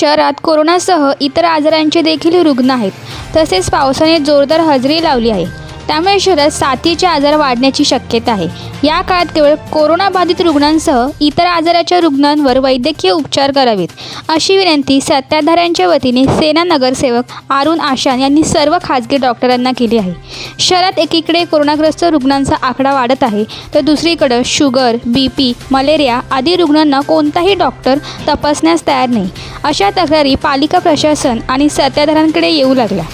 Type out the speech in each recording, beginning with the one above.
शहरात कोरोनासह इतर आजारांचे देखील रुग्ण आहेत. तसेच पावसाने जोरदार हजेरी लावली आहे. त्यामुळे शहरात साथीचे आजार वाढण्याची शक्यता आहे. या काळात केवळ कोरोनाबाधित रुग्णांसह इतर आजाराच्या रुग्णांवर वैद्यकीय उपचार करावेत, अशी विनंती सत्ताधाऱ्यांच्या वतीने सेना नगरसेवक अरुण आशान यांनी सर्व खासगी डॉक्टरांना केली आहे. शहरात एकीकडे कोरोनाग्रस्त रुग्णांचा आकडा वाढत आहे, तर दुसरीकडे शुगर, BP, मलेरिया आदी रुग्णांना कोणताही डॉक्टर तपासण्यास तयार नाही. अशा तक्रारी पालिका प्रशासन आणि सत्ताधाऱ्यांकडे येऊ लागल्या.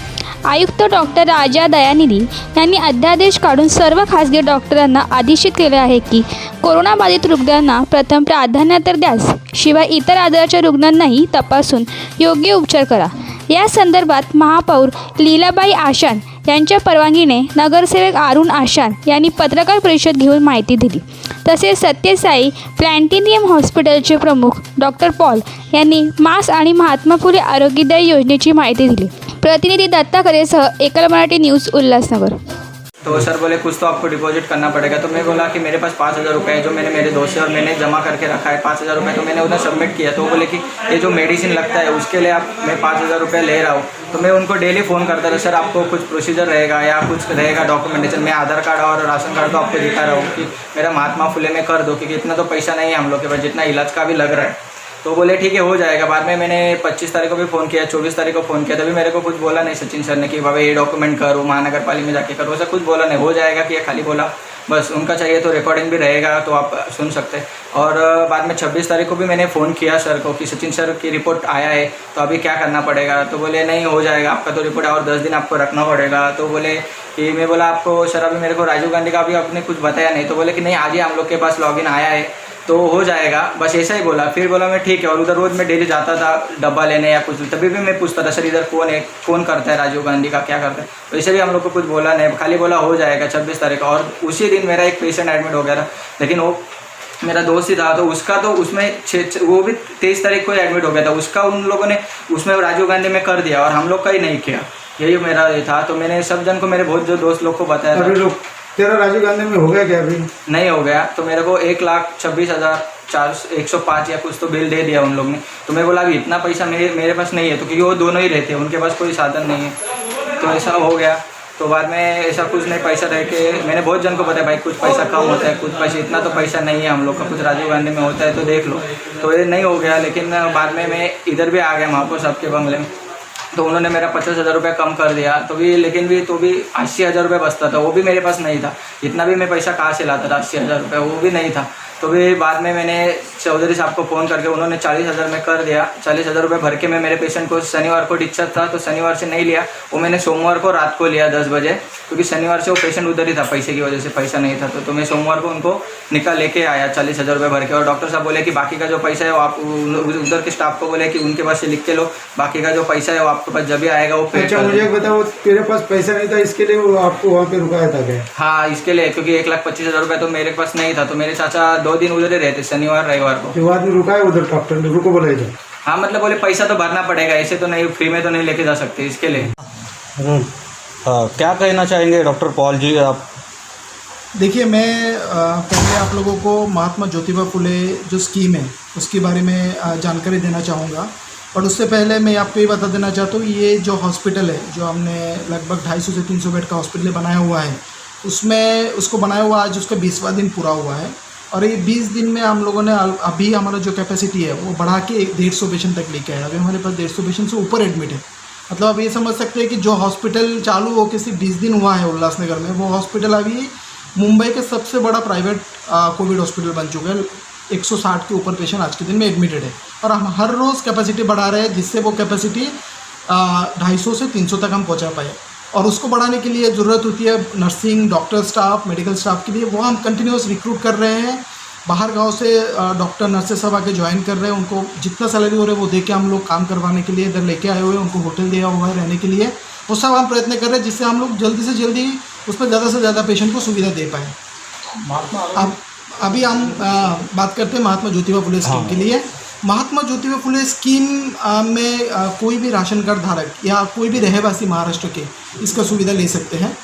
आयुक्त डॉक्टर राजा दयानिधी यांनी अध्यादेश काढून सर्व खासगी डॉक्टरांना आदेशित केले आहे की कोरोनाबाधित रुग्णांना प्रथम प्राधान्य तर द्याच, शिवाय इतर आजाराच्या रुग्णांनाही तपासून योग्य उपचार करा. या संदर्भात महापौर लीलाबाई आशान यांच्या परवानगीने नगरसेवक अरुण आशान यांनी पत्रकार परिषद घेऊन माहिती दिली. तसेच सत्यसाई प्लॅटिनियम हॉस्पिटलचे प्रमुख डॉक्टर पॉल यांनी मास आणि महात्मा फुले आरोग्यदायी योजनेची माहिती दिली. प्रतिनिधि दत्ता करेसह एकल मराठी न्यूज़ उल्लासनगर. तो सर बोले कुछ तो आपको डिपॉजिट करना पड़ेगा. तो मैं बोला कि मेरे पास 5,000 रुपये है जो मैंने मेरे दोस्त से और मैंने जमा करके रखा है 5,000 रुपये. तो मैंने उन्हें सबमिट किया. तो वो बोले कि ये जो मेडिसिन लगता है उसके लिए मैं 5,000 रुपये ले रहा हूँ. तो मैं उनको डेली फ़ोन करता था, सर आपको कुछ प्रोसीजर रहेगा या कुछ रहेगा डॉक्यूमेंटेशन. मैं आधार कार्ड और राशन कार्ड तो आपको दिखा रहा हूँ कि मेरा महात्मा फुले में कर दो, क्योंकि इतना तो पैसा नहीं है हम लोग के पास जितना इलाज का भी लग रहा है. तो बोले ठीक है हो जाएगा. बाद में मैंने 25 तारीख को भी फ़ोन किया, 24 तारीख को फ़ोन किया. तभी मेरे को कुछ बोला नहीं सचिन सर ने कि बाबा ये डॉक्यूमेंट करो, महानगर पालिका में जाके करो. ऐसा कुछ बोला नहीं. हो जाएगा कि ये खाली बोला बस. उनका चाहिए तो रिकॉर्डिंग भी रहेगा तो आप सुन सकते हैं. और बाद में 26 तारीख को भी मैंने फ़ोन किया सर को कि सचिन सर की रिपोर्ट आया है तो अभी क्या करना पड़ेगा. तो बोले नहीं हो जाएगा आपका तो रिपोर्ट और 10 दिन आपको रखना पड़ेगा. तो बोले कि मैं बोला आपको सर अभी मेरे को राजीव गांधी का भी आपने कुछ बताया नहीं. तो बोले कि नहीं आज ही हम लोग के पास लॉगिन आया है तो हो जाएगा, बस ऐसा ही बोला. फिर बोला मैं ठीक है. और उधर रोज़ मैं डेली जाता था डब्बा लेने या कुछ, तभी भी मैं पूछता था सर इधर कौन है, कौन करता है राजीव गांधी का, क्या करता है. तो ऐसे भी हम लोग को कुछ बोला नहीं, खाली बोला हो जाएगा 26 तारीख. और उसी दिन मेरा एक पेशेंट एडमिट हो गया था, लेकिन वो मेरा दोस्त ही था. तो उसका तो उसमें वो भी 23 तारीख को एडमिट हो गया था. उसका उन लोगों ने उसमें राजीव गांधी में कर दिया और हम लोग का ही नहीं किया. यही मेरा ये था. तो मैंने सब जन को, मेरे बहुत जो दोस्त लोग को बताया था. तेरा राजीव गांधी में हो गया क्या? अभी नहीं हो गया. तो मेरे को 1,26,405 या कुछ तो बिल दे दिया उन लोग ने. तो मैं बोला अभी इतना पैसा मेरे पास नहीं है. तो क्योंकि वो दोनों ही रहते हैं, उनके पास कोई साधन नहीं है. तो ऐसा हो गया. तो बाद में ऐसा कुछ नहीं पैसा रह के मैंने बहुत जन को बताया भाई कुछ पैसा कम होता है, कुछ पैसा इतना तो पैसा नहीं है हम लोग का, कुछ राजीव गांधी में होता है तो देख लो. तो ये नहीं हो गया. लेकिन बाद में मैं इधर भी आ गया महापौर साहब के बंगले में. तो उन्होंने मेरा 50,000 रुपये कम कर दिया. तो भी 80,000 रुपये बचता था. वो भी मेरे पास नहीं था. इतना भी मैं पैसा कहाँ से लाता था 80,000 रुपये, वो भी नहीं था. तो भी बाद में मैंने चौधरी साहब को फ़ोन करके उन्होंने 40,000 में कर दिया. 40,000 रुपये भर के मैं मेरे पेशेंट को शनिवार को डिस्चार्ज था तो शनिवार से नहीं लिया. वो मैंने सोमवार को रात को लिया 10 बजे, क्योंकि शनिवार से वो पेशेंट उधर ही था, पैसे की वजह से पैसा नहीं था. तो मैं सोमवार को उनको निकाल लेके आया 40,000 रुपये भर के. और डॉक्टर साहब बोले कि बाकी का जो पैसा है वो आप उधर के स्टाफ को बोले कि उनके पास से लिख के लो, बाकी का जो पैसा है वो आपके पास जब भी आएगा वो पे. अच्छा मुझे बताओ, तेरे पास पैसा नहीं था इसके लिए वो आपको वहाँ पे रुकाया था क्या? हाँ इसके लिए, क्योंकि 1,25,000 रुपये तो मेरे पास नहीं था. तो मेरे चाचा 2 दिन उधर ही रहते, शनिवार रविवार को. तो बाद में रुकाया उधर डॉक्टर ने, रुको बोला इधर. हाँ मतलब बोले पैसा तो भरना पड़ेगा, ऐसे तो नहीं फ्री में तो नहीं लेके जा सकते. इसके लिए क्या कहना चाहेंगे डॉक्टर पॉल जी आप? देखिए मैं पहले आप लोगों को महात्मा ज्योतिबा फुले जो स्कीम है उसके बारे में जानकारी देना चाहूँगा. और उससे पहले मैं आपको ये बता देना चाहता हूँ, ये जो हॉस्पिटल है जो हमने लगभग 250 से 300 बेड का हॉस्पिटल बनाया हुआ है, उसमें उसको बनाया हुआ आज उसका 20वां दिन पूरा हुआ है. और ये 20 दिन में हम लोगों ने अभी हमारा जो कैपेसिटी है वो बढ़ा के 150 पेशेंट तक लेके आए. अभी हमारे पास 150 पेशेंट से ऊपर एडमिट है. मतलब आप ये समझ सकते हैं कि जो हॉस्पिटल चालू हो के सिर्फ 20 दिन हुआ है उल्लासनगर में, वो हॉस्पिटल अभी मुंबई के सबसे बड़ा प्राइवेट कोविड हॉस्पिटल बन चुका है. 160 के ऊपर पेशेंट आज के दिन में एडमिटेड है. और हम हर रोज़ कैपेसिटी बढ़ा रहे हैं जिससे वो कैपेसिटी 250 से 300 तक हम पहुंचा पाए. और उसको बढ़ाने के लिए ज़रूरत होती है nursing, doctor staff, medical staff के लिए. वो हम कंटिन्यूस रिक्रूट कर रहे हैं. बाहर गांव से डॉक्टर नर्सेस सब आके ज्वाइन कर रहे हैं. उनको जितना सैलरी हो रहा है वो दे के हम लोग काम करवाने के लिए इधर लेके आए हुए हैं. उनको होटल दिया हुआ है रहने के लिए. वो सब हम प्रयत्न कर रहे हैं जिससे हम लोग जल्दी से जल्दी उसमें ज़्यादा से ज़्यादा पेशेंट को सुविधा दे पाएँ. अब अभी हम बात करते हैं महात्मा ज्योतिबा फुले स्कीम के लिए. महात्मा ज्योतिबा फुले स्कीम में कोई भी राशन कार्ड धारक या कोई भी रहवासी महाराष्ट्र के इसका सुविधा ले सकते हैं.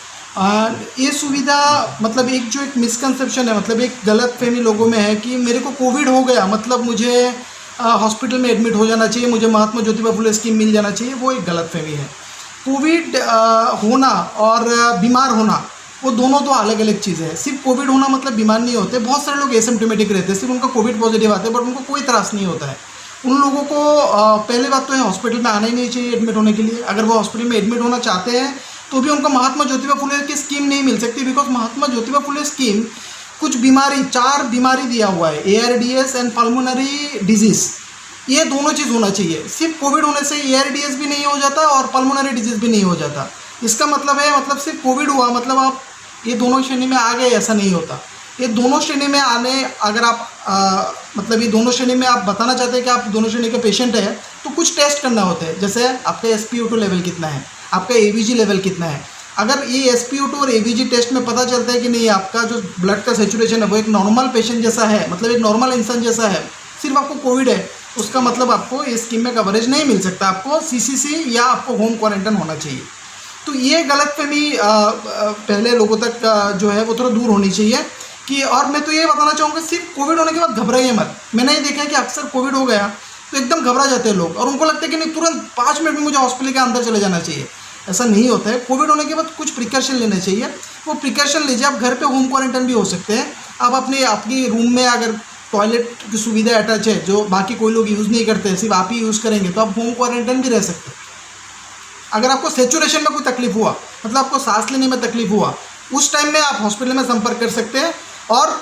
ये सुविधा मतलब एक मिसकंसेप्शन है, मतलब एक गलत फहमी लोगों में है कि मेरे को कोविड हो गया मतलब मुझे हॉस्पिटल में एडमिट हो जाना चाहिए, मुझे महात्मा ज्योतिबा फुले स्कीम मिल जाना चाहिए, वो एक गलतफहमी है। कोविड होना और बीमार होना वो दोनों तो अलग अलग चीज़ें हैं। सिर्फ कोविड होना मतलब बीमार नहीं होते। बहुत सारे लोग एसिम्प्टोमेटिक रहते हैं, सिर्फ उनका कोविड पॉजिटिव आता है बट उनको कोई त्रास नहीं होता है। उन लोगों को पहली बात तो है हॉस्पिटल में आना ही नहीं चाहिए एडमिट होने के लिए। अगर वो हॉस्पिटल में एडमिट होना चाहते हैं तो भी उनको महात्मा ज्योतिबा फुले की स्कीम नहीं मिल सकती, बिकॉज महात्मा ज्योतिबा फुले स्कीम कुछ बीमारी 4 बीमारी दिया हुआ है, ARDS एंड पल्मोनरी डिजीज़, ये दोनों चीज़ होना चाहिए। सिर्फ कोविड होने से ARDS भी नहीं हो जाता और पल्मोनरी डिजीज़ भी नहीं हो जाता। इसका मतलब है मतलब सिर्फ कोविड हुआ मतलब आप ये दोनों श्रेणी में आ गए, ऐसा नहीं होता। ये दोनों श्रेणी में आने अगर आप मतलब ये दोनों श्रेणी में आप बताना चाहते हैं कि आप दोनों श्रेणी के पेशेंट हैं तो कुछ टेस्ट करना होता है। जैसे आपका SpO2 लेवल कितना है, आपका ABG लेवल कितना है। अगर ये SpO2 और ABG टेस्ट में पता चलता है कि नहीं आपका जो ब्लड का सेचुरेशन है वो एक नॉर्मल पेशेंट जैसा है, मतलब एक नॉर्मल इंसान जैसा है, सिर्फ आपको कोविड है, उसका मतलब आपको इस स्कीम में कवरेज नहीं मिल सकता। आपको CCC या आपको होम क्वारंटाइन होना चाहिए। तो ये गलतफहमी पहले लोगों तक जो है वो थोड़ा दूर होनी चाहिए कि। और मैं तो ये बताना चाहूँगा सिर्फ कोविड होने के बाद घबराइए मत। मैंने ये देखा है कि अक्सर कोविड हो गया तो एकदम घबरा जाते हैं लोग और उनको लगता है कि नहीं तुरंत 5 मिनट में मुझे हॉस्पिटल के अंदर चले जाना चाहिए। ऐसा नहीं होता है। कोविड होने के बाद कुछ प्रिकॉशन लेने चाहिए, वो प्रिकॉशन लीजिए। आप घर पे होम क्वारंटाइन भी हो सकते हैं। आप आपकी रूम में अगर टॉयलेट की सुविधा अटैच है जो बाकी कोई लोग यूज़ नहीं करते, सिर्फ आप ही यूज़ करेंगे, तो आप होम क्वारंटाइन भी रह सकते हैं। अगर आपको सेचुरेशन में कोई तकलीफ हुआ, मतलब आपको सांस लेने में तकलीफ हुआ, उस टाइम में आप हॉस्पिटल में संपर्क कर सकते हैं। और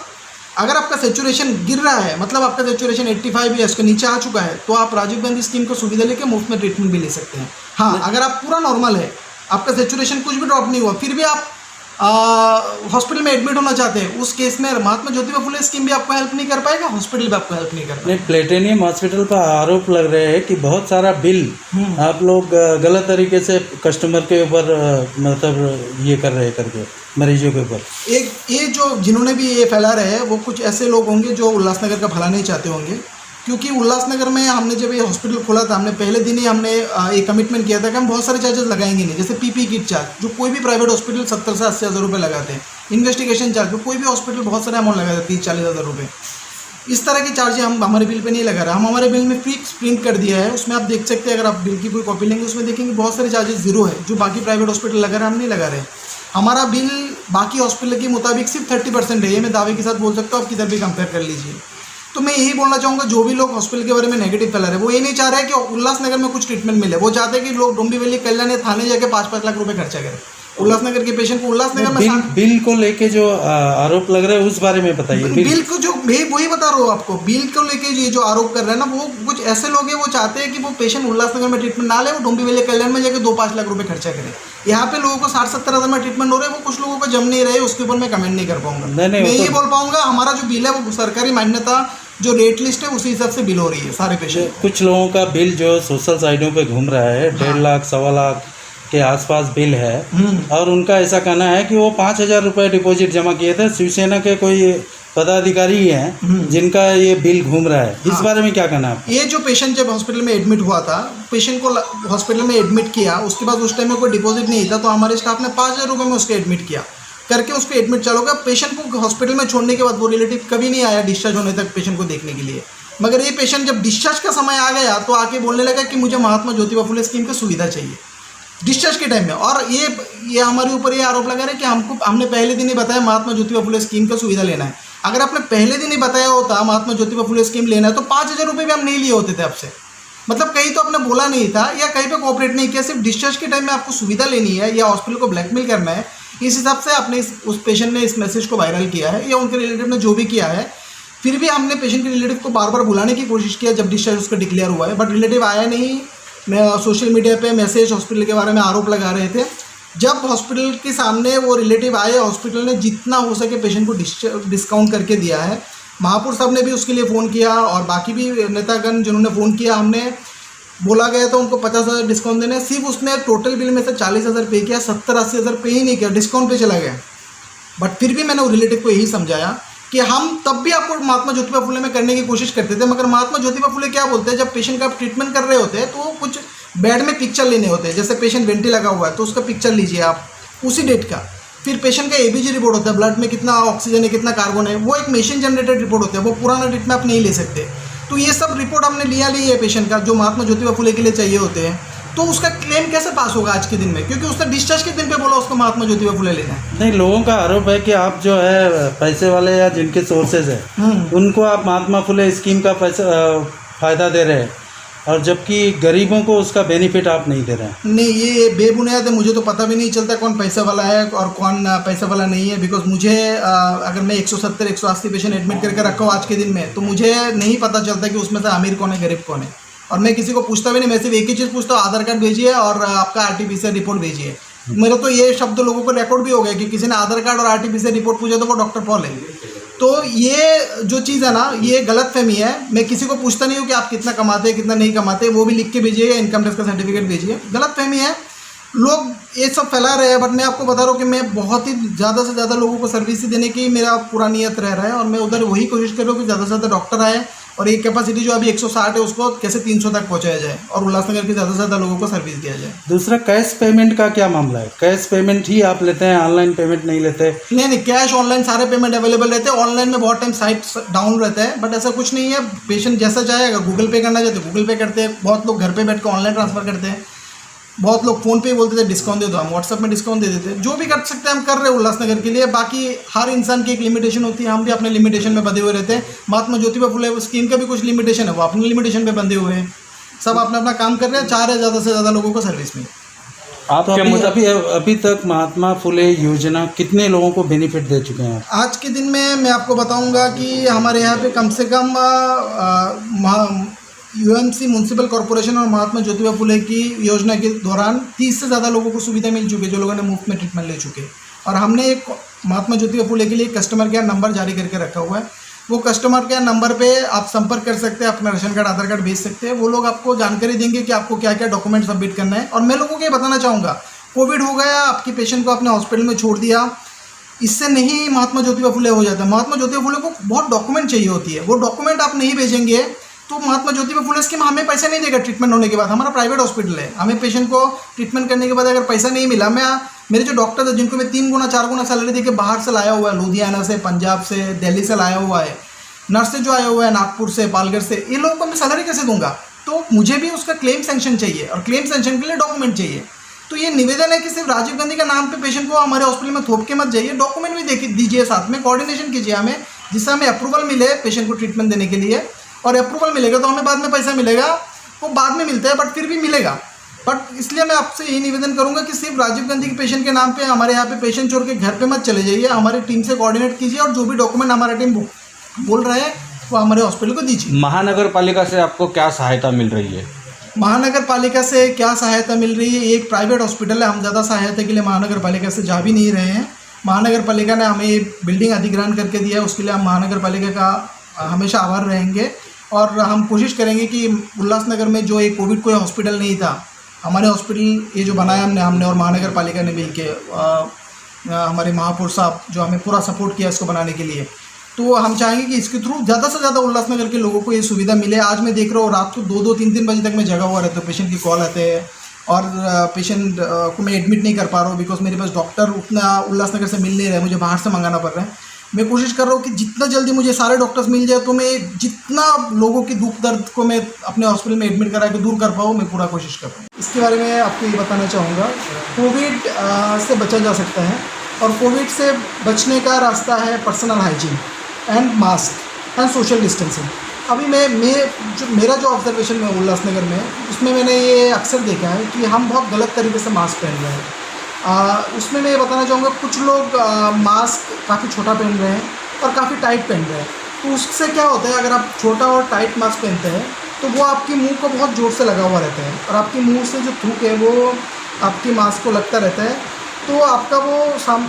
अगर आपका सेचुरेशन गिर रहा है, मतलब आपका सेचुरेशन 85 या इसके नीचे आ चुका है, तो आप राजीव गांधी स्कीम को सुविधा लेके मुफ्त में ट्रीटमेंट भी ले सकते हैं। हाँ, अगर आप पूरा नॉर्मल है, आपका सेचुरेशन कुछ भी ड्रॉप नहीं हुआ, फिर भी आप हॉस्पिटल में एडमिट होना चाहते हैं, उस केस में महात्मा ज्योतिबा फुले स्कीम भी आपको हेल्प नहीं कर पाएगा, हॉस्पिटल भी आपको हेल्प नहीं कर पाएगा। नहीं, प्लेटिनियम हॉस्पिटल पर आरोप लग रहे हैं कि बहुत सारा बिल आप लोग गलत तरीके से कस्टमर के ऊपर मतलब ये कर रहे हैं करके मरीजों के ऊपर। एक ये जो जिन्होंने भी ये फैला रहे हैं वो कुछ ऐसे लोग होंगे जो उल्लासनगर का भला नहीं चाहते होंगे, क्योंकि उल्लासनगर में हमने जब ये हॉस्पिटल खोला था, हमने पहले दिन ही हमने एक कमिटमेंट किया था कि हम बहुत सारे चार्जेस लगाएंगे नहीं। जैसे PPE किट चार्ज जो कोई भी प्राइवेट हॉस्पिटल 70 से 80 हज़ार रुपये लगाते हैं, इन्वेस्टिगेशन चार्ज जो कोई भी हॉस्पिटल बहुत सारे अमाउंट लगाते हैं 30-40 हज़ार रुपये, इस तरह की चार्जें हम हमारे बिल पे नहीं लगा रहे। हम हमारे बिल में फिक्स प्रिंट कर दिया है, उसमें आप देख सकते हैं। अगर आप बिल की कोई कॉपी लेंगे उसमें देखेंगे बहुत सारे चार्जेस जीरो है, जो बाकी प्राइवेट हॉस्पिटल लगा रहे हैं हम नहीं लगा रहे। हमारा बिल बाकी हॉस्पिटल के मुताबिक सिर्फ 30% है, ये मैं दावे के साथ बोल सकता हूँ, आप किधर भी कंपेयर कर लीजिए। तो मैं यही बोलना चाहूँगा, जो भी लोग हॉस्पिटल के बारे में नेगेटिव फैला रहे हैं वो ये नहीं चाह रहे हैं कि उल्लासनगर में कुछ ट्रीटमेंट मिले, वो चाहते हैं कि लोग डोंबिवली कल्याण या थाने जाके 5-5 लाख रुपए खर्चा करें उल्लासनगर के पेशेंट को। उल्लासनगर में बिल को लेके जो आरोप लग रहे हैं उस बारे में बताइए। बिल को जो मैं वही बता रहा हूँ आपको, बिल को लेके ये जो आरोप कर रहे हैं ना, वो कुछ ऐसे लोग हैं वो चाहते हैं कि वो पेशेंट उल्लासनगर में ट्रीटमेंट ना ले, वो डोंबिवली कल्याण में जाके 2-5 लाख रुपए खर्चा करें। यहाँ पे लोगों को 60-70 हज़ार में ट्रीटमेंट हो रहे हैं, वो कुछ लोगों को जम नहीं रहे, उसके ऊपर मैं कमेंट नहीं कर पाऊंगा। मैं ये बोल पाऊंगा हमारा जो बिल है वो सरकारी मान्यता जो रेट लिस्ट है उसी हिसाब से बिल हो रही है सारे पेशेंट। कुछ लोगों का बिल जो सोशल साइटों पे घूम रहा है 1.5 लाख 1.25 लाख के आसपास बिल है, और उनका ऐसा कहना है कि वो 5,000 रुपये डिपॉजिट जमा किए थे। शिवसेना के कोई पदाधिकारी हैं जिनका ये बिल घूम रहा है, इस बारे में क्या कहना है? ये जो पेशेंट जब हॉस्पिटल में एडमिट हुआ था, पेशेंट को हॉस्पिटल में एडमिट किया, उसके बाद उस टाइम में कोई डिपॉजिट नहीं था, तो हमारे स्टाफ ने 5,000 रुपये में उसको एडमिट किया, करके उसको एडमिट चालू किया। पेशेंट को हॉस्पिटल में छोड़ने के बाद वो रिलेटिव कभी नहीं आया डिस्चार्ज होने तक पेशेंट को देखने के लिए। मगर ये पेशेंट जब डिस्चार्ज का समय आ गया तो आके बोलने लगा कि मुझे महात्मा ज्योतिबा फुले स्कीम की सुविधा चाहिए डिस्चार्ज के टाइम में। और ये हमारे ऊपर ये आरोप लगा रहे हैं कि हमने पहले दिन ही बताया महात्मा ज्योतिबा फुले स्कीम का सुविधा लेना है। अगर आपने पहले दिन ही बताया होता महात्मा ज्योतिबा फुले स्कीम लेना है तो 5,000 रुपये भी हम नहीं लिए होते थे आपसे। मतलब कहीं तो आपने बोला नहीं था या कहीं पे कोऑपरेट नहीं किया, सिर्फ डिस्चार्ज के टाइम में आपको सुविधा लेनी है या हॉस्पिटल को ब्लैकमेल करना है, इस हिसाब से आपने उस पेशेंट ने इस मैसेज को वायरल किया है या उनके रिलेटिव ने जो भी किया है। फिर भी हमने पेशेंट के रिलेटिव को बार बार बुलाने की कोशिश किया जब डिस्चार्ज उसका डिक्लेयर हुआ है, बट रिलेटिव आया नहीं। मैं सोशल मीडिया पे मैसेज हॉस्पिटल के बारे में आरोप लगा रहे थे। जब हॉस्पिटल के सामने वो रिलेटिव आए, हॉस्पिटल ने जितना हो सके पेशेंट को डिस्काउंट करके दिया है। महापुर साहब ने भी उसके लिए फ़ोन किया और बाकी भी नेतागण जिन्होंने फ़ोन किया, हमने बोला गया था उनको 50,000 डिस्काउंट देने, सिर्फ उसने टोटल बिल में से 40,000 पे किया, 70-80 हज़ार पे ही नहीं किया, डिस्काउंट पे चला गया। बट फिर भी मैंने वो रिलेटिव को यही समझाया कि हम तब भी आपको महात्मा ज्योतिबा फुले में करने की कोशिश करते थे, मगर महात्मा ज्योतिबा फुले क्या बोलते हैं, जब पेशेंट का आप ट्रीटमेंट कर रहे होते हैं तो कुछ बेड में पिक्चर लेने होते हैं। जैसे पेशेंट वेंटी लगा हुआ है तो उसका पिक्चर लीजिए आप उसी डेट का, फिर पेशेंट का ABG रिपोर्ट होता है, ब्लड में कितना ऑक्सीजन है कितना कार्बन है, वो एक मशीन जनरेटेड रिपोर्ट होता है, वो पुराना डेट में आप नहीं ले सकते। तो ये सब रिपोर्ट हमने लिया ली है पेशेंट का, जो महात्मा ज्योतिबा फुले के लिए चाहिए होते हैं, तो उसका क्लेम कैसे पास होगा आज के दिन में, क्योंकि उसने डिस्चार्ज के दिन पे बोला उसको महात्मा ज्योतिबा फुले लेना है। नहीं, लोगों का आरोप है कि आप जो है पैसे वाले या जिनके सोर्सेज है उनको आप महात्मा फुले स्कीम का पैसा फ़ायदा दे रहे हैं, और जबकि गरीबों को उसका बेनिफिट आप नहीं दे रहे हैं। नहीं, ये बेबुनियाद है। मुझे तो पता भी नहीं चलता कौन पैसा वाला है और कौन पैसा वाला नहीं है, बिकॉज मुझे अगर मैं 170-180 पेशेंट एडमिट करके रखा हूँ आज के दिन में, तो मुझे नहीं पता चलता कि उसमें से अमीर कौन है गरीब कौन है, और मैं किसी को पूछता भी नहीं। मैं सिर्फ एक ही चीज़ पूछता हूँ, आधार कार्ड भेजिए और आपका RT-PCR रिपोर्ट भेजिए। मेरा तो ये शब्द लोगों को रिकॉर्ड भी हो गया कि किसी ने आधार कार्ड और RT-PCR रिपोर्ट पूछा तो वो डॉक्टर पॉल है। तो ये जो चीज़ है ना, ये गलत फहमी है। मैं किसी को पूछता नहीं हूँ कि आप कितना कमाते हैं कितना नहीं कमाते, वो भी लिख के भेजिए या इनकम टैक्स का सर्टिफिकेट भेजिए। गलत फहमी है, लोग ये सब फैला रहे हैं। बट मैं आपको बता रहा हूँ कि मैं बहुत ही ज़्यादा से ज़्यादा लोगों को सर्विस देने की मेरा पूरा नियत रह रहा है, और मैं उधर वही कोशिश कर रहा हूँ कि ज़्यादा से ज़्यादा डॉक्टर आए और एक कैपेसिटी जो अभी 160 है उसको कैसे 300 तक पहुँचाया जाए और उल्लासनगर के ज़्यादा से ज़्यादा लोगों को सर्विस दिया जाए। दूसरा, कैश पेमेंट का क्या मामला है? कैश पेमेंट ही आप लेते हैं, ऑनलाइन पेमेंट नहीं लेते? नहीं, कैश ऑनलाइन सारे पेमेंट अवेलेबल रहते हैं। ऑनलाइन में बहुत टाइम साइट डाउन रहता है, बट ऐसा कुछ नहीं है। पेशेंट जैसा चाहे, अगर गूगल पे करना चाहते गूगल पे करते हैं, बहुत लोग घर पे बैठ कर ऑनलाइन ट्रांसफ़र करते हैं, बहुत लोग फ़ोन पे बोलते थे डिस्काउंट दे दो, हम व्हाट्सएप में डिस्काउंट दे देते हैं। जो भी कर सकते हैं हम कर रहे हैं उल्लासनगर के लिए। बाकी हर इंसान की एक लिमिटेशन होती है, हम भी अपने लिमिटेशन में बंधे हुए रहते हैं। महात्मा ज्योतिबा फुले स्कीम का भी कुछ लिमिटेशन है, वो अपनी लिमिटेशन पे बंधे हुए हैं। सब अपना अपना काम कर रहे हैं, चाह रहे हैं ज़्यादा से ज़्यादा लोगों को सर्विस में। तो अभी तक महात्मा फुले योजना कितने लोगों को बेनिफिट दे चुके हैं? आज के दिन में मैं आपको बताऊंगा कि हमारे यहाँ पे कम से कम UMC म्यूनसिपल कॉरपोरेशन और महात्मा ज्योतिबा फुले की योजना के दौरान 30 से ज़्यादा लोगों को सुविधा मिल चुकी है, जो लोगों ने मुफ्त में ट्रीटमेंट ले चुके हैं। और हमने एक महात्मा ज्योतिबा फुले के लिए कस्टमर केयर नंबर जारी करके रखा हुआ है। वो कस्टमर केयर नंबर पे आप संपर्क कर सकते हैं, अपना राशन कार्ड आधार कार्ड भेज सकते हैं। वो लोग आपको जानकारी देंगे कि आपको क्या क्या डॉक्यूमेंट सबमिट करना है। और मैं लोगों को ये बताना चाहूँगा, कोविड हो गया, आपकी पेशेंट को अपने हॉस्पिटल में छोड़ दिया, इससे नहीं महात्मा ज्योतिबा फुले हो जाता है। महात्मा ज्योतिबा फुले को बहुत डॉक्यूमेंट चाहिए होती है, वो डॉक्यूमेंट आप नहीं भेजेंगे तो महात्मा ज्योतिबा फुले स्कीम हमें पैसा नहीं देगा। ट्रीटमेंट होने के बाद, हमारा प्राइवेट हॉस्पिटल है, हमें पेशेंट को ट्रीटमेंट करने के बाद अगर पैसा नहीं मिला, मेरे जो डॉक्टर है जिनको मैं 3 गुना 4 गुना सैलरी देके बाहर से लाया हुआ है, लुधियाना से, पंजाब से, दिल्ली से लाया हुआ है, नर्स जो आया हुआ है नागपुर से, पालघर से, ये लोगों को मैं सैलरी कैसे दूंगा? तो मुझे भी उसका क्लेम सेंक्शन चाहिए, और क्लेम सेंक्शन के लिए डॉक्यूमेंट चाहिए। तो ये निवेदन है कि सिर्फ राजीव गांधी का नाम पे पेशेंट को हमारे हॉस्पिटल में थोप के मत जाइए, डॉक्यूमेंट भी दीजिए, साथ में कोऑर्डिनेशन कीजिए हमें, जिससे हमें अप्रूवल मिले पेशेंट को ट्रीटमेंट देने के लिए। और अप्रूवल मिलेगा तो हमें बाद में पैसा मिलेगा, वो बाद में मिलता है बट फिर भी मिलेगा। बट इसलिए मैं आपसे यही निवेदन करूंगा कि सिर्फ राजीव गांधी के पेशेंट के नाम पे हमारे यहाँ पे पेशेंट छोड़ के घर पे मत चले जाइए, हमारी टीम से कोऑर्डिनेट कीजिए और जो भी डॉक्यूमेंट हमारा टीम बोल रहे हैं वो हमारे हॉस्पिटल को दीजिए। महानगर पालिका से आपको क्या सहायता मिल रही है? महानगर पालिका से क्या सहायता मिल रही है? एक प्राइवेट हॉस्पिटल है, हम ज़्यादा सहायता के लिए महानगर पालिका से जा भी नहीं रहे हैं। महानगर पालिका ने हमें बिल्डिंग अधिग्रहण करके दिया है, उसके लिए हम महानगर पालिका का हमेशा आभार रहेंगे। और हम कोशिश करेंगे कि उल्लासनगर में जो एक कोविड कोई हॉस्पिटल नहीं था, हमारे हॉस्पिटल ये जो बनाया हमने और महानगर पालिका ने मिल के, हमारे महापौर साहब जो हमें पूरा सपोर्ट किया इसको बनाने के लिए, तो हम चाहेंगे कि इसके थ्रू ज़्यादा से ज़्यादा उल्लासनगर के लोगों को ये सुविधा मिले। आज मैं देख रहा हूँ रात को 2-2, 3-3 बजे तक मैं जगा हुआ रहता हूँ, पेशेंट की कॉल आते हैं और पेशेंट को मैं एडमिट नहीं कर पा रहा हूँ, बिकॉज मेरे पास डॉक्टर उतना उल्लासनगर से मिल नहीं रहे, मुझे बाहर से मंगाना पड़ रहा है। मैं कोशिश कर रहा हूँ कि जितना जल्दी मुझे सारे डॉक्टर्स मिल जाए तो मैं जितना लोगों की दुख दर्द को मैं अपने हॉस्पिटल में एडमिट करा के दूर कर पाऊँ, मैं पूरा कोशिश कर रहा हूँ। इसके बारे में आपको ये बताना चाहूँगा, कोविड से बचा जा सकता है, और कोविड से बचने का रास्ता है personal hygiene and mask and social distancing. अभी मेरा जो ऑब्जर्वेशन में उल्लासनगर में, उसमें मैंने ये अक्सर देखा है कि हम बहुत गलत तरीके से मास्क पहन रहे हैं। उसमें मैं ये बताना चाहूँगा, कुछ लोग मास्क काफ़ी छोटा पहन रहे हैं और काफ़ी टाइट पहन रहे हैं। तो उससे क्या होता है, अगर आप छोटा और टाइट मास्क पहनते हैं तो वो आपकी मुंह को बहुत ज़ोर से लगा हुआ रहता है, और आपकी मुंह से जो थूक है वो आपकी मास्क को लगता रहता है, तो आपका वो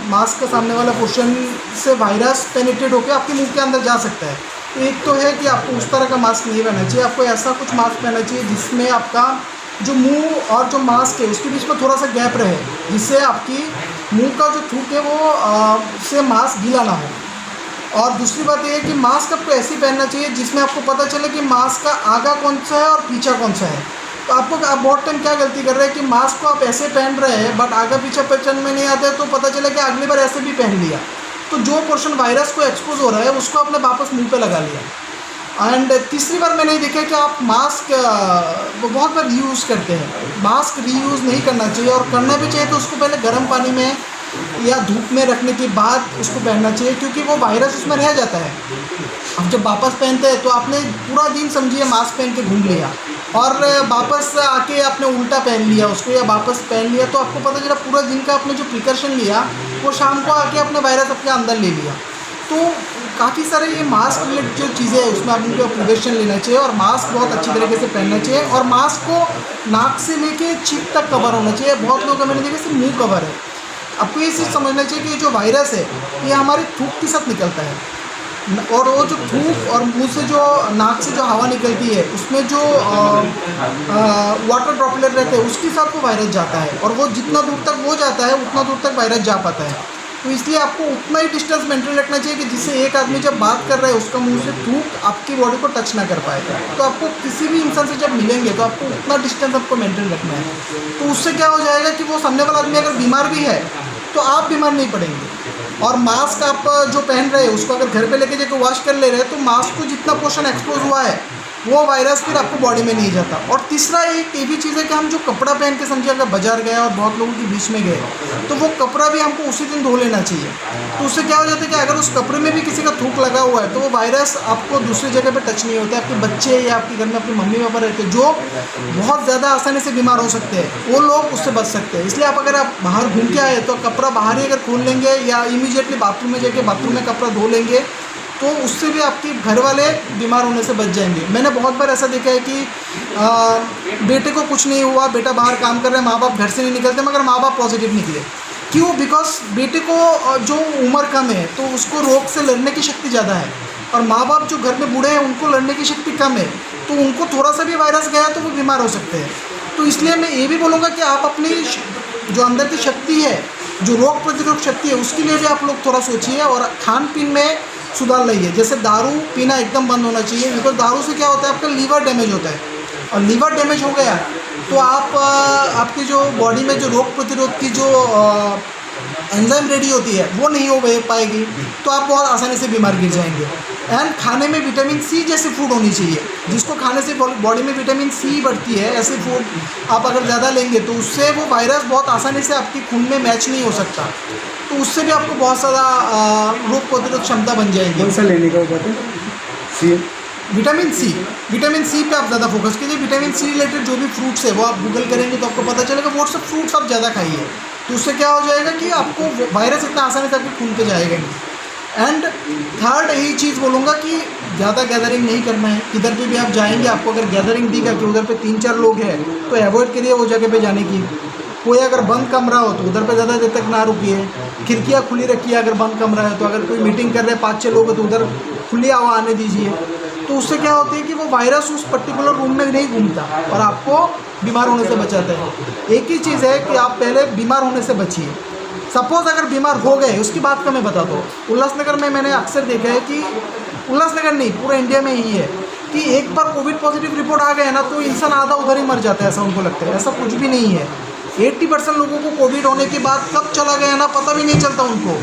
मास्क का सामने वाला पोर्शन से वायरस पेनिट्रेट होकर आपके मुंह के अंदर जा सकता है। तो एक तो है कि आपको उस तरह का मास्क नहीं पहनना चाहिए, आपको ऐसा कुछ मास्क पहनना चाहिए जिसमें आपका जो मुंह और जो मास्क है उसके बीच में थोड़ा सा गैप रहे, जिससे आपकी मुंह का जो थूक है वो से मास्क गीला ना हो। और दूसरी बात ये है कि मास्क आपको ऐसे पहनना चाहिए जिसमें आपको पता चले कि मास्क का आगा कौन सा है और पीछा कौन सा है। तो आप बहुत टाइम क्या गलती कर रहे हैं कि मास्क को आप ऐसे पहन रहे हैं बट आगा पीछा पहचान में नहीं आता है, तो पता चला कि अगली बार ऐसे भी पहन लिया, तो जो पोर्शन वायरस को एक्सपोज हो रहा है उसको आपने वापस मुंह पे लगा लिया। एंड तीसरी बार मैंने देखा कि आप मास्क वो बहुत बार रीयूज़ करते हैं। मास्क रीयूज़ नहीं करना चाहिए, और करना भी चाहिए तो उसको पहले गर्म पानी में या धूप में रखने के बाद उसको पहनना चाहिए, क्योंकि वो वायरस उसमें रह जाता है। अब जब वापस पहनते हैं तो आपने पूरा दिन समझिए मास्क पहन के घूम लिया, और वापस आके आपने उल्टा पहन लिया उसको या वापस पहन लिया, तो आपको पता चला पूरा दिन का आपने जो प्रिकॉशन लिया वो शाम को आके अपने वायरस अपने अंदर ले लिया। तो काफ़ी सारे ये मास्क रिलेटेड जो चीज़ें हैं उसमें आपको प्रिकॉशन लेना चाहिए, और मास्क बहुत अच्छी तरीके से पहनना चाहिए, और मास्क को नाक से लेके छींक तक कवर होना चाहिए। बहुत लोग मैंने देखा सिर्फ मुँह कवर है। आपको ये चीज़ समझना चाहिए कि जो वायरस है ये हमारे थूक के साथ निकलता है, और वो जो थूक और मुंह से जो नाक से जो हवा निकलती है उसमें जो वाटर ड्रॉपलेट रहते हैं उसके साथ वो वायरस जाता है, और वो जितना दूर तक वो जाता है उतना दूर तक वायरस जा पाता है। तो इसलिए आपको उतना ही डिस्टेंस मेंटेन रखना चाहिए कि जिससे एक आदमी जब बात कर रहा है उसका मुंह से थूक आपकी बॉडी को टच ना कर पाएगा। तो आपको किसी भी इंसान से जब मिलेंगे तो आपको उतना डिस्टेंस आपको मेंटेन रखना है। तो उससे क्या हो जाएगा कि वो सामने वाला आदमी अगर बीमार भी है तो आप बीमार नहीं पड़ेंगे। और मास्क आप जो पहन रहे हैं उसको अगर घर पे लेके जाकर वॉश कर ले रहे हैं तो मास्क को जितना पोर्शन एक्सपोज हुआ है वो वायरस फिर आपको बॉडी में नहीं जाता। और तीसरा एक ये भी चीज़ है कि हम जो कपड़ा पहन के समझिए अगर बाजार गए और बहुत लोगों के बीच में गए तो वो कपड़ा भी हमको उसी दिन धो लेना चाहिए। तो उससे क्या हो जाता है कि अगर उस कपड़े में भी किसी का थूक लगा हुआ है तो वो वायरस आपको दूसरी जगह पे टच नहीं होता है। आपके बच्चे या आपके घर में अपनी मम्मी पापा रहते हैं जो बहुत ज़्यादा आसानी से बीमार हो सकते हैं, वो लोग उससे बच सकते हैं। इसलिए आप अगर आप बाहर घूम के आए तो कपड़ा बाहर ही अगर खोल लेंगे या इमीडिएटली बाथरूम में जाके बाथरूम में कपड़ा धो लेंगे तो उससे भी आपके घर वाले बीमार होने से बच जाएंगे। मैंने बहुत बार ऐसा देखा है कि बेटे को कुछ नहीं हुआ, बेटा बाहर काम कर रहे हैं, माँ बाप घर से नहीं निकलते मगर माँ बाप पॉजिटिव निकले। क्यों? बिकॉज बेटे को जो उम्र कम है तो उसको रोग से लड़ने की शक्ति ज़्यादा है, और माँ बाप जो घर में बूढ़े हैं उनको लड़ने की शक्ति कम है, तो उनको थोड़ा सा भी वायरस गया तो वो बीमार हो सकते हैं। तो इसलिए मैं ये भी बोलूँगा कि आप अपनी जो अंदर की शक्ति है, जो रोग प्रतिरोधक शक्ति है, उसके लिए भी आप लोग थोड़ा सोचिए और खान पीन में सुधार लाइए। जैसे दारू पीना एकदम बंद होना चाहिए, बिकॉज दारू से क्या होता है आपका लीवर डैमेज होता है, और लीवर डैमेज हो गया तो आप आपकी जो बॉडी में जो रोग प्रतिरोध की जो एंजाइम रेडी होती है वो नहीं हो पाएगी, तो आप बहुत आसानी से बीमार गिर जाएंगे। एंड खाने में विटामिन सी जैसी फूड होनी चाहिए, जिसको खाने से बॉडी में विटामिन सी बढ़ती है, ऐसे फूड आप अगर ज़्यादा लेंगे तो उससे वो वायरस बहुत आसानी से आपकी खून में मैच नहीं हो सकता, तो उससे भी आपको बहुत ज़्यादा रोग प्रतिरोध क्षमता बन जाएगी। कौन सा लेने का बताते सी? विटामिन सी पे आप ज़्यादा फोकस कीजिए। विटामिन सी रिलेटेड जो भी फ्रूट्स है वो आप गूगल करेंगे तो आपको पता चलेगा, वो सब फ्रूट्स आप ज़्यादा खाइए, तो उससे क्या हो जाएगा कि आपको वायरस इतना आसानी से आपके खून पे जाएगा नहीं। एंड थर्ड यही चीज़ बोलूँगा कि ज़्यादा गैदरिंग नहीं करना है। किधर पे भी आप जाएंगे आपको अगर गैदरिंग दिखा कि उधर पे 3-4 लोग हैं तो अवॉइड करिए वो जगह पे जाने की। कोई अगर बंद कमरा हो तो उधर पे ज़्यादा देर तक ना रुकिए, खिड़कियाँ खुली रखिए। अगर बंद कमरा है तो अगर कोई मीटिंग कर रहे हैं 5-6 लोग हैं तो उधर खुली हवा आने दीजिए। तो उससे क्या होती है कि वो वायरस उस पर्टिकुलर रूम में नहीं घूमता और आपको बीमार होने से बचाता है। एक ही चीज़ है कि आप पहले बीमार होने से बचिए। सपोज़ अगर बीमार हो गए, उसकी बात का मैं बताता हूँ। उल्लासनगर में मैंने अक्सर देखा है कि उल्लासनगर नहीं पूरे इंडिया में ही है कि एक बार कोविड पॉजिटिव रिपोर्ट आ गया ना तो इंसान आधा उधर ही मर जाता है, ऐसा उनको लगता है। ऐसा कुछ भी नहीं है। 80% लोगों को कोविड होने के बाद कब चला गया ना पता भी नहीं चलता उनको।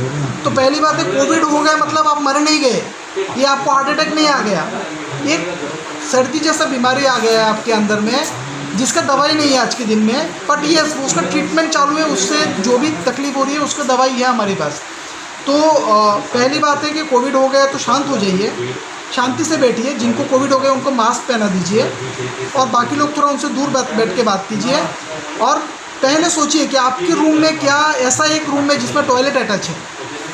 तो पहली बात है कोविड हो गया मतलब आप मर नहीं गए, ये आपको हार्ट अटैक नहीं आ गया, एक सर्दी जैसा बीमारी आ गया है आपके अंदर में जिसका दवाई नहीं है आज के दिन में, बट ये उसका ट्रीटमेंट चालू है, उससे जो भी तकलीफ हो रही है उसका दवाई है हमारे पास। तो पहली बात है कि कोविड हो गया तो शांत हो जाइए, शांति से बैठिए। जिनको कोविड हो गया उनको मास्क पहना दीजिए और बाकी लोग थोड़ा उनसे दूर बैठ के बात कीजिए। और पहले सोचिए कि आपके रूम में क्या ऐसा एक रूम है जिसमें टॉयलेट अटैच है।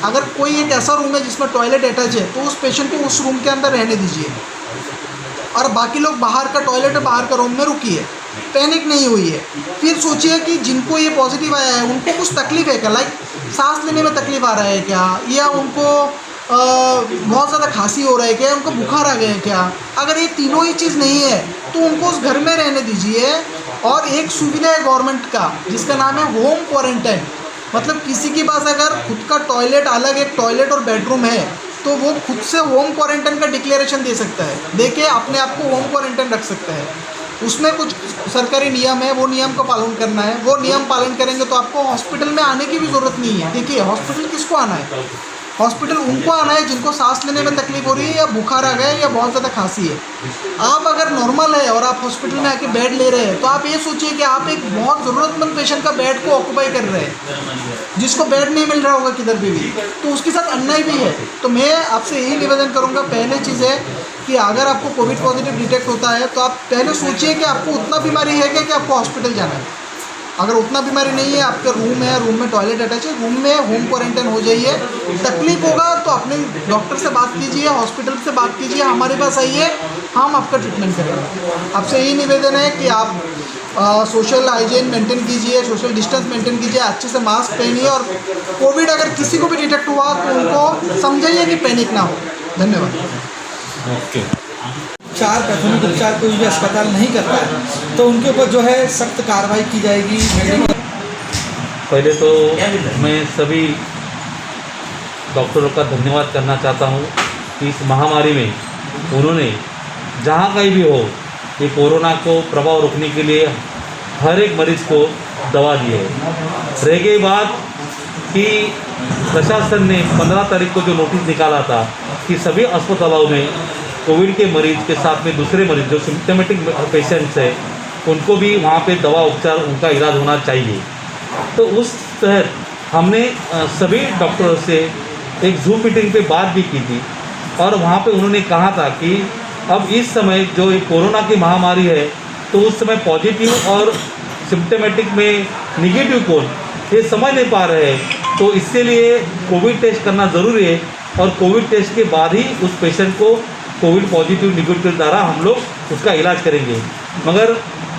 अगर कोई एक ऐसा रूम है जिसमें टॉयलेट अटैच है तो उस पेशेंट को उस रूम के अंदर रहने दीजिए और बाकी लोग बाहर का टॉयलेट है बाहर का रूम में रुकिए, पैनिक नहीं हुई है। फिर सोचिए कि जिनको ये पॉजिटिव आया है उनको कुछ तकलीफ है क्या, लाइक सांस लेने में तकलीफ आ रहा है क्या, या उनको बहुत ज़्यादा खांसी हो रहा है क्या, उनको बुखार आ गया है क्या। अगर ये तीनों ही चीज़ नहीं है तो उनको उस घर में रहने दीजिए। और एक सुविधा है गवर्नमेंट का जिसका नाम है होम क्वारंटाइन, मतलब किसी के पास अगर खुद का टॉयलेट अलग एक टॉयलेट और बेडरूम है तो वो खुद से होम क्वारंटाइन का डिक्लेरेशन दे सकता है, देके अपने आप को होम क्वारंटाइन रख सकता है। उसमें कुछ सरकारी नियम है, वो नियम का पालन करना है। वो नियम पालन करेंगे तो आपको हॉस्पिटल में आने की भी ज़रूरत नहीं है। देखिए हॉस्पिटल किसको आना है, हॉस्पिटल उनको आना है जिनको सांस लेने में तकलीफ हो रही है या बुखार आ गया है या बहुत ज़्यादा खांसी है। आप अगर नॉर्मल है और आप हॉस्पिटल में आके बेड ले रहे हैं तो आप ये सोचिए कि आप एक बहुत ज़रूरतमंद पेशेंट का बेड को ऑक्यूपाई कर रहे हैं, जिसको बेड नहीं मिल रहा होगा किधर भी, तो उसके साथ अन्याय भी है। तो मैं आपसे यही निवेदन करूँगा, पहले चीज़ है कि अगर आपको कोविड पॉजिटिव डिटेक्ट होता है तो आप पहले सोचिए कि आपको उतना बीमारी है क्या कि आपको हॉस्पिटल जाना है। अगर उतना बीमारी नहीं है, आपका रूम है, रूम में टॉयलेट अटैच है, रूम में होम क्वारंटाइन हो जाइए। तकलीफ होगा तो अपने डॉक्टर से बात कीजिए, हॉस्पिटल से बात कीजिए, हमारे पास आइए, हम आपका ट्रीटमेंट करेंगे। आपसे यही निवेदन है कि आप सोशल हाइजीन मेंटेन कीजिए, सोशल डिस्टेंस मेंटेन कीजिए, अच्छे से मास्क पहनिए और कोविड अगर किसी को भी डिटेक्ट हुआ तो उनको समझाइए कि पैनिक ना हो। धन्यवाद। ओके। उपचार प्राथमिक उपचार कोई भी अस्पताल नहीं करता है तो उनके ऊपर जो है सख्त कार्रवाई की जाएगी। पहले तो मैं सभी डॉक्टरों का धन्यवाद करना चाहता हूँ कि इस महामारी में उन्होंने जहाँ कहीं भी हो ये कोरोना को प्रभाव रोकने के लिए हर एक मरीज़ को दवा दी है। रह गई बात कि प्रशासन ने 15 तारीख को जो नोटिस निकाला था कि सभी अस्पतालों में कोविड के मरीज़ के साथ में दूसरे मरीज़ जो सिम्टमेटिक पेशेंट्स है उनको भी वहाँ पे दवा उपचार उनका इलाज होना चाहिए। तो उस तहत हमने सभी डॉक्टरों से एक जूम मीटिंग पे बात भी की थी और वहाँ पे उन्होंने कहा था कि अब इस समय जो ये कोरोना की महामारी है तो उस समय पॉजिटिव और सिम्टमेटिक में निगेटिव कौन ये समझ नहीं पा रहे हैं, तो इसके लिए कोविड टेस्ट करना ज़रूरी है और कोविड टेस्ट के बाद ही उस पेशेंट को कोविड पॉजिटिव निगेटिव द्वारा हम लोग उसका इलाज करेंगे। मगर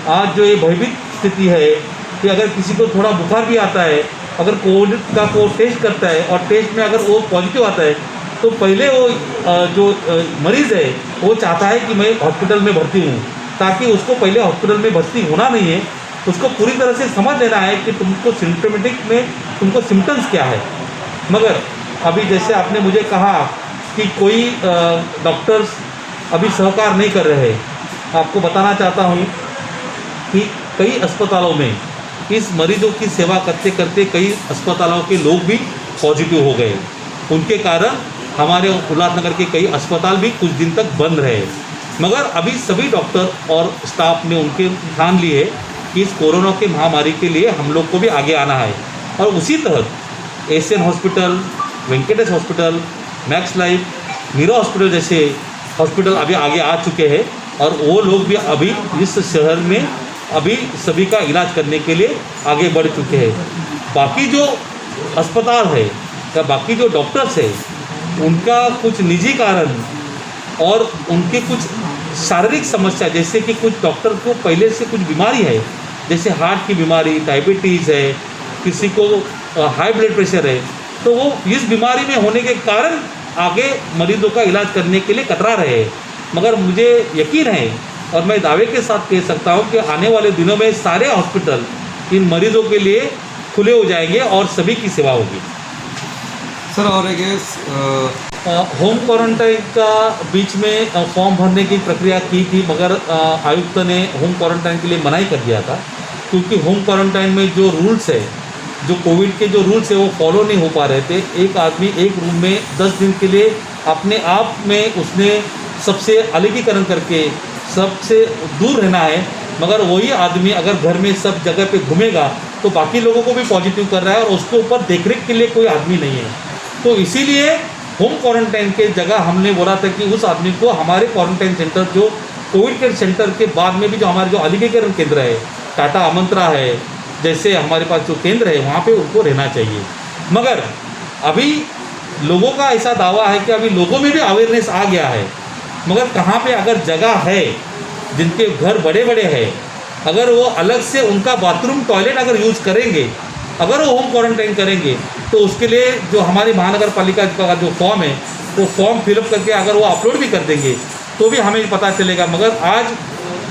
आज जो ये भयभीत स्थिति है कि अगर किसी को थोड़ा बुखार भी आता है, अगर कोविड का को टेस्ट करता है और टेस्ट में अगर वो पॉजिटिव आता है तो पहले वो जो मरीज़ है वो चाहता है कि मैं हॉस्पिटल में भर्ती हूँ, ताकि उसको पहले हॉस्पिटल में भर्ती होना नहीं है, उसको पूरी तरह से समझ लेना है कि तुमको सिम्टमेटिक में तुमको सिम्टम्स क्या है। मगर अभी जैसे आपने मुझे कहा कि कोई डॉक्टर्स अभी सहकार नहीं कर रहे हैं, आपको बताना चाहता हूँ कि कई अस्पतालों में इस मरीजों की सेवा करते करते कई अस्पतालों के लोग भी पॉजिटिव हो गए। उनके कारण हमारे उल्लासनगर के कई अस्पताल भी कुछ दिन तक बंद रहे। मगर अभी सभी डॉक्टर और स्टाफ ने उनके ठान लिए कि इस कोरोना के महामारी के लिए हम लोग को भी आगे आना है और उसी तहत Asian hospital, Venkatesh hospital, Max Life, Meera hospital जैसे हॉस्पिटल अभी आगे आ चुके हैं और वो लोग भी अभी इस शहर में अभी सभी का इलाज करने के लिए आगे बढ़ चुके हैं। बाकी जो अस्पताल है या बाकी जो डॉक्टर्स है उनका कुछ निजी कारण और उनके कुछ शारीरिक समस्या, जैसे कि कुछ डॉक्टर को पहले से कुछ बीमारी है, जैसे हार्ट की बीमारी, डायबिटीज़ है, किसी को हाई ब्लड प्रेशर है, तो वो इस बीमारी में होने के कारण आगे मरीजों का इलाज करने के लिए कतरा रहे हैं। मगर मुझे यकीन है और मैं दावे के साथ कह सकता हूँ कि आने वाले दिनों में सारे हॉस्पिटल इन मरीजों के लिए खुले हो जाएंगे और सभी की सेवा होगी। सर और एक होम क्वारंटाइन का बीच में फॉर्म भरने की प्रक्रिया की थी, मगर आयुक्त ने होम क्वारंटाइन के लिए मनाही कर दिया था, क्योंकि होम क्वारंटाइन में जो रूल्स है, जो कोविड के जो रूल्स है वो फॉलो नहीं हो पा रहे थे। एक आदमी एक रूम में 10 दिन के लिए अपने आप में उसने सबसे अलगीकरण करके सबसे दूर रहना है, मगर वही आदमी अगर घर में सब जगह पे घूमेगा तो बाकी लोगों को भी पॉजिटिव कर रहा है और उसके ऊपर देखरेख के लिए कोई आदमी नहीं है। तो इसीलिए होम क्वारंटाइन के जगह हमने बोला था कि उस आदमी को हमारे क्वारंटाइन सेंटर, जो कोविड केयर सेंटर के बाद में भी जो हमारे जो अलगीकरण केंद्र है, टाटा आमंत्रा है, जैसे हमारे पास जो केंद्र है वहाँ पे उनको रहना चाहिए। मगर अभी लोगों का ऐसा दावा है कि अभी लोगों में भी अवेयरनेस आ गया है, मगर कहाँ पे अगर जगह है जिनके घर बड़े बड़े हैं, अगर वो अलग से उनका बाथरूम टॉयलेट अगर यूज़ करेंगे, अगर वो होम क्वारंटाइन करेंगे, तो उसके लिए जो हमारी महानगर पालिका का जो फॉर्म है वो फॉर्म फिलअप करके अगर वो अपलोड भी कर देंगे तो भी हमें पता चलेगा। मगर आज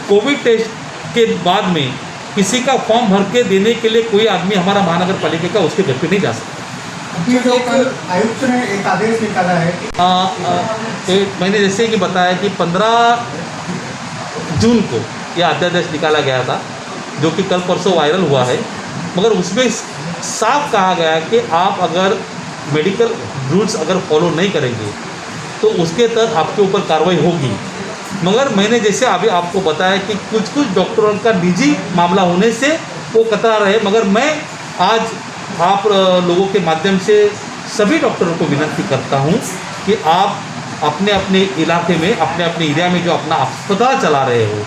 कोविड टेस्ट के बाद में किसी का फॉर्म भर के देने के लिए कोई आदमी हमारा महानगर पालिका का उसके घर पे नहीं जा सकता। अभी जो कल आयुक्त ने एक आदेश निकाला है मैंने जैसे कि बताया कि 15 जून को यह अध्यादेश निकाला गया था, जो कि कल परसों वायरल हुआ है, मगर उसमें साफ कहा गया है कि आप अगर मेडिकल रूल्स अगर फॉलो नहीं करेंगे तो उसके तहत आपके ऊपर कार्रवाई होगी। मगर मैंने जैसे अभी आपको बताया कि कुछ कुछ डॉक्टरों का निजी मामला होने से वो कतरा रहे, मगर मैं आज आप लोगों के माध्यम से सभी डॉक्टरों को विनती करता हूँ कि आप अपने अपने इलाके में, अपने अपने एरिया में जो अपना अस्पताल चला रहे हो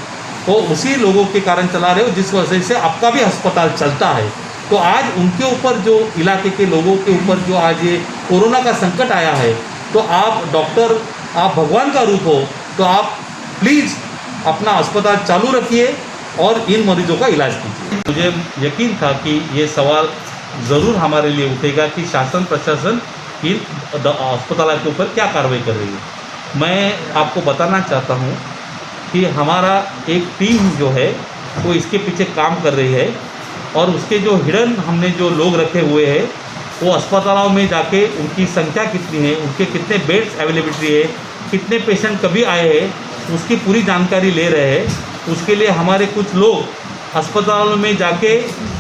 वो उसी लोगों के कारण चला रहे हो जिस वजह से आपका भी अस्पताल चलता है। तो आज उनके ऊपर जो इलाके के लोगों के ऊपर जो आज ये कोरोना का संकट आया है, तो आप डॉक्टर, आप भगवान का रूप हो, तो आप प्लीज़ अपना अस्पताल चालू रखिए और इन मरीजों का इलाज कीजिए। मुझे यकीन था कि ये सवाल ज़रूर हमारे लिए उठेगा कि शासन प्रशासन इन अस्पतालों के ऊपर क्या कार्रवाई कर रही है। मैं आपको बताना चाहता हूँ कि हमारा एक टीम जो है वो इसके पीछे काम कर रही है और उसके जो हिडन हमने जो लोग रखे हुए हैं वो अस्पतालों में जाके उनकी संख्या कितनी है, उनके कितने बेड्स अवेलेबिलिटी है, कितने पेशेंट कभी आए हैं, उसकी पूरी जानकारी ले रहे हैं। उसके लिए हमारे कुछ लोग अस्पतालों में जाके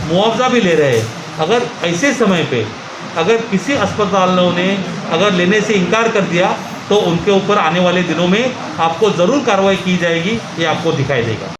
मुआवजा भी ले रहे हैं। अगर ऐसे समय पे अगर किसी अस्पतालों ने अगर लेने से इनकार कर दिया तो उनके ऊपर आने वाले दिनों में आपको ज़रूर कार्रवाई की जाएगी, ये आपको दिखाई देगा।